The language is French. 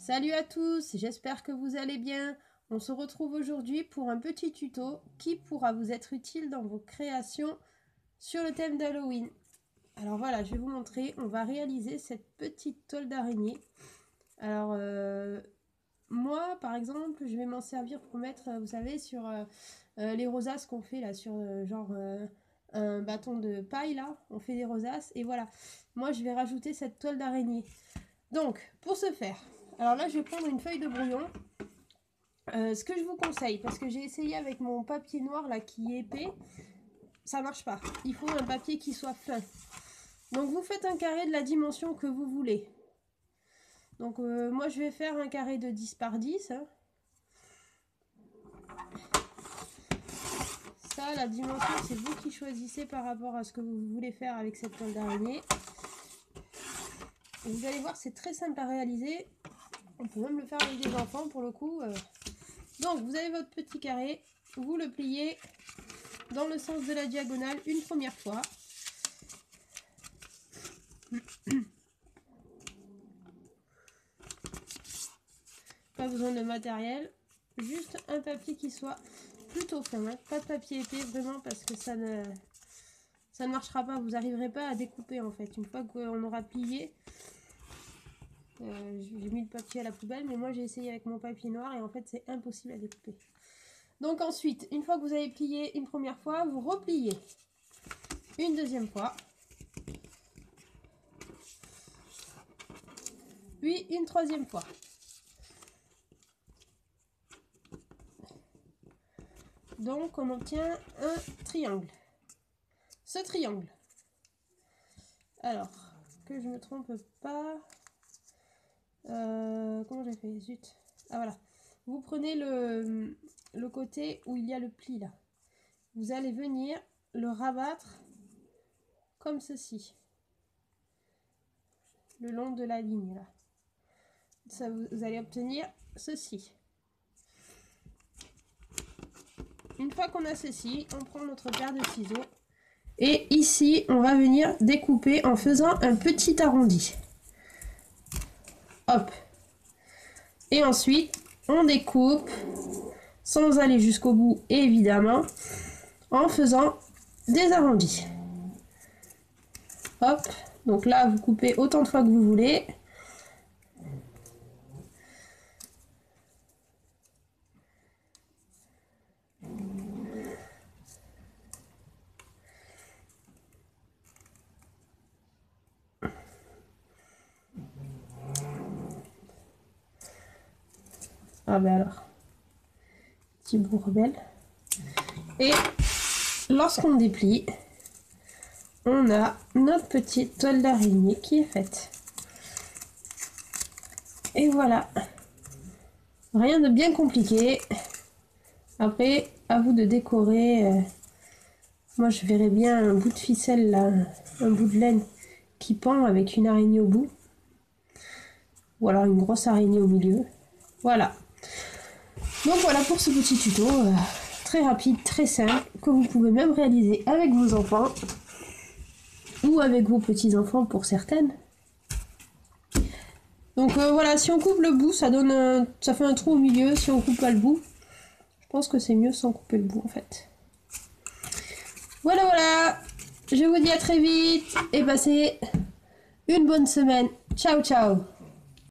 Salut à tous, j'espère que vous allez bien. On se retrouve aujourd'hui pour un petit tuto qui pourra vous être utile dans vos créations sur le thème d'Halloween. Alors voilà, je vais vous montrer, on va réaliser cette petite toile d'araignée. Alors moi par exemple, je vais m'en servir pour mettre, vous savez, sur les rosaces qu'on fait là, sur un bâton de paille là, on fait des rosaces et voilà. Moi je vais rajouter cette toile d'araignée. Donc pour ce faire, alors là je vais prendre une feuille de brouillon. Ce que je vous conseille, parce que j'ai essayé avec mon papier noir là qui est épais, ça marche pas. Il faut un papier qui soit fin. Donc vous faites un carré de la dimension que vous voulez. Donc moi je vais faire un carré de 10 par 10. Hein. Ça, la dimension, c'est vous qui choisissez par rapport à ce que vous voulez faire avec cette toile d'araignée. Vous allez voir, c'est très simple à réaliser. On peut même le faire avec des enfants pour le coup. Donc vous avez votre petit carré, vous le pliez dans le sens de la diagonale une première fois. Pas besoin de matériel, juste un papier qui soit plutôt fin, hein. Pas de papier épais vraiment parce que ça ne marchera pas, vous n'arriverez pas à découper en fait. Une fois qu'on aura plié, j'ai mis le papier à la poubelle, mais moi j'ai essayé avec mon papier noir et en fait c'est impossible à découper. Donc ensuite, une fois que vous avez plié une première fois, vous repliez une deuxième fois, puis une troisième fois. Donc on obtient un triangle. Ce triangle, alors que je me trompe pas, comment j'ai fait, zut, ah voilà, vous prenez le côté où il y a le pli là, vous allez venir le rabattre comme ceci, le long de la ligne là, ça, vous allez obtenir ceci. Une fois qu'on a ceci, on prend notre paire de ciseaux et ici on va venir découper en faisant un petit arrondi. Hop. Et ensuite on découpe sans aller jusqu'au bout évidemment, en faisant des arrondis. Hop. Donc là vous coupez autant de fois que vous voulez. Ah ben alors, petit bout rebelle. Et lorsqu'on déplie, on a notre petite toile d'araignée qui est faite. Et voilà, rien de bien compliqué. Après, à vous de décorer. Moi, je verrais bien un bout de ficelle là, un bout de laine qui pend avec une araignée au bout. Ou alors une grosse araignée au milieu. Voilà. Donc voilà pour ce petit tuto, très rapide, très simple, que vous pouvez même réaliser avec vos enfants ou avec vos petits-enfants pour certaines. Donc voilà, si on coupe le bout, ça donne ça fait un trou au milieu. Si on coupe pas le bout, je pense que c'est mieux sans couper le bout en fait. Voilà, voilà, je vous dis à très vite et passez une bonne semaine. Ciao, ciao.